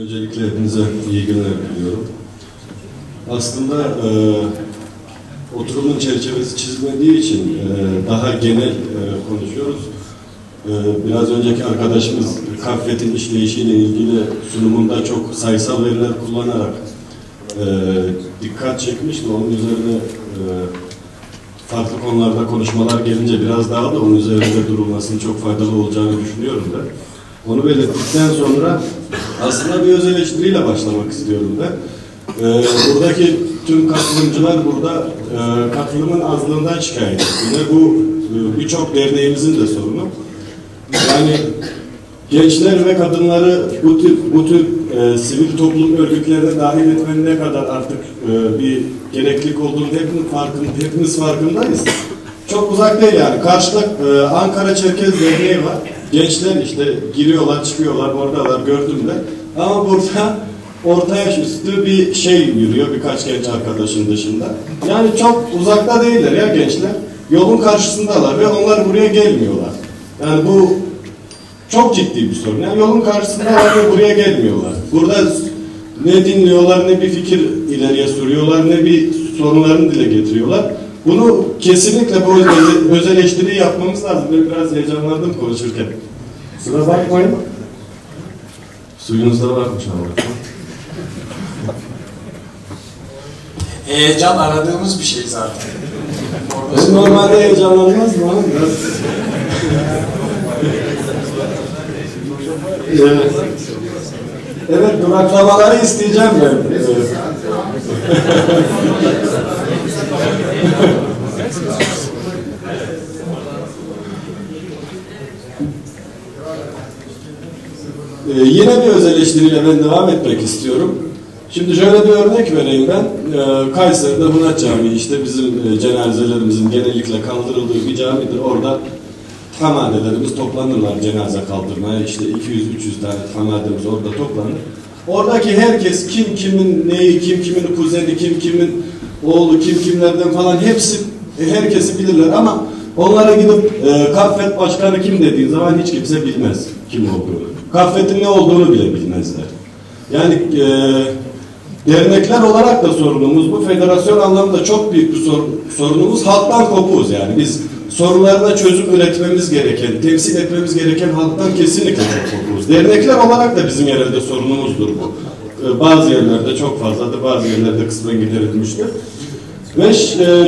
Öncelikle hepinize iyi günler diliyorum. Aslında oturumun çerçevesi çizmediği için daha genel konuşuyoruz. Biraz önceki arkadaşımız Kaffet'in işleyişiyle ilgili sunumunda çok sayısal veriler kullanarak dikkat çekmişti. Onun üzerine farklı konularda konuşmalar gelince biraz daha da onun üzerinde durulmasının çok faydalı olacağını düşünüyorum da. Onu belirttikten sonra aslında bir öz eleştiriyle başlamak istiyorum ben. Buradaki tüm katılımcılar burada katılımın azlığından şikayet etti. Bu birçok derneğimizin de sorunu. Yani gençler ve kadınları bu tür sivil toplum örgütlerine dahil etmenin ne kadar artık bir gereklilik olduğunu hepimiz farkındayız. Çok uzak değil yani. Karşıda Ankara Çerkez Derneği var. Gençler işte giriyorlar, çıkıyorlar, oradalar gördüm de. Ama burada orta yaş üstü bir şey yürüyor birkaç genç arkadaşın dışında. Yani çok uzakta değiller ya gençler. Yolun karşısındalar ve onlar buraya gelmiyorlar. Yani bu çok ciddi bir sorun. Yani yolun karşısındalar ve buraya gelmiyorlar. Burada ne dinliyorlar, ne bir fikir ileriye sürüyorlar, ne bir sorunlarını dile getiriyorlar. Bunu kesinlikle bu öz eleştiriyi yapmamız lazım. Ben biraz heyecanlandım konuşurken. Sıra bakmayın. Suyunuz da varmış ama. Heyecan aradığımız bir şey zaten. Ben normalde heyecanlanmaz mı? Evet, duraklamaları isteyeceğim ben. Yine bir öz eleştiriyle ben devam etmek istiyorum. Şimdi şöyle bir örnek vereyim ben. Kayseri'de Hunat Camii işte bizim cenazelerimizin genellikle kaldırıldığı bir camidir. Orada hamadelerimiz toplanırlar cenaze kaldırmaya. İşte 200-300 tane hamademiz orada toplanır. Oradaki herkes kim kimin neyi, kim kimin kuzeni, kim kimin oğlu, kim kimlerden falan hepsi herkesi bilirler ama onlara gidip Kaffet Başkanı kim dediğin zaman hiç kimse bilmez kim olduğunu. Kaffet'in ne olduğunu bile bilmezler. Yani dernekler olarak da sorunumuz bu. Federasyon anlamında çok büyük bir sorunumuz. Halktan kopuğuz yani. Biz sorunlarına çözüm üretmemiz gereken, temsil etmemiz gereken halktan kesinlikle çok kopuğuz. Dernekler olarak da bizim yerelde sorunumuzdur bu. Bazı yerlerde çok fazladır, bazı yerlerde kısmen giderilmiştir. Ve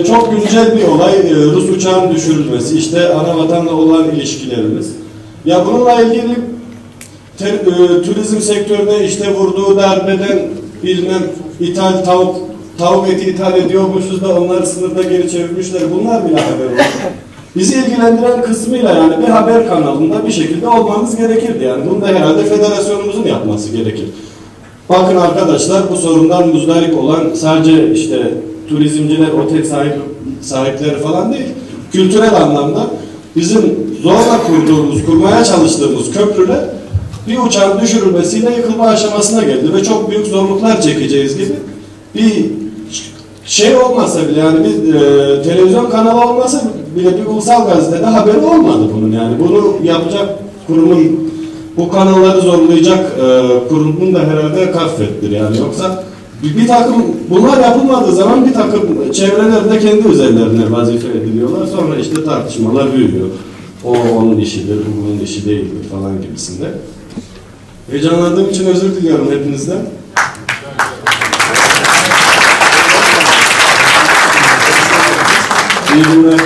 çok güncel bir olay, Rus uçağın düşürülmesi, işte ana-vatanla olan ilişkilerimiz. Ya bununla ilgili turizm sektörüne işte vurduğu darbeden bilmem tavuk eti ithal ediyormuşuz da onları sınırda geri çevirmişler. Bunlar bile haber oldu. Bizi ilgilendiren kısmıyla yani bir haber kanalında bir şekilde olmamız gerekirdi. Yani bunu da herhalde federasyonumuzun yapması gerekir. Bakın arkadaşlar bu sorundan muzdarip olan sadece işte turizmciler, otel sahipleri falan değil. Kültürel anlamda bizim zorla kurmaya çalıştığımız köprüler bir uçağın düşürülmesiyle yıkılma aşamasına geldi ve çok büyük zorluklar çekeceğiz gibi bir şey olmasa bile yani bir televizyon kanalı olmasa bile bir ulusal gazetede haberi olmadı bunun yani bunu yapacak kurumun bu kanalları zorlayacak kurumun da herhalde Kaffet'tir yani yoksa bir takım bunlar yapılmadığı zaman bir takım çevrelerde kendi üzerlerine vazife ediliyorlar sonra işte tartışmalar büyüyor. O onun işidir, bu bunun işi değildir falan gibisinde. Heyecanlandığım için özür diliyorum hepinizden. İyi günler.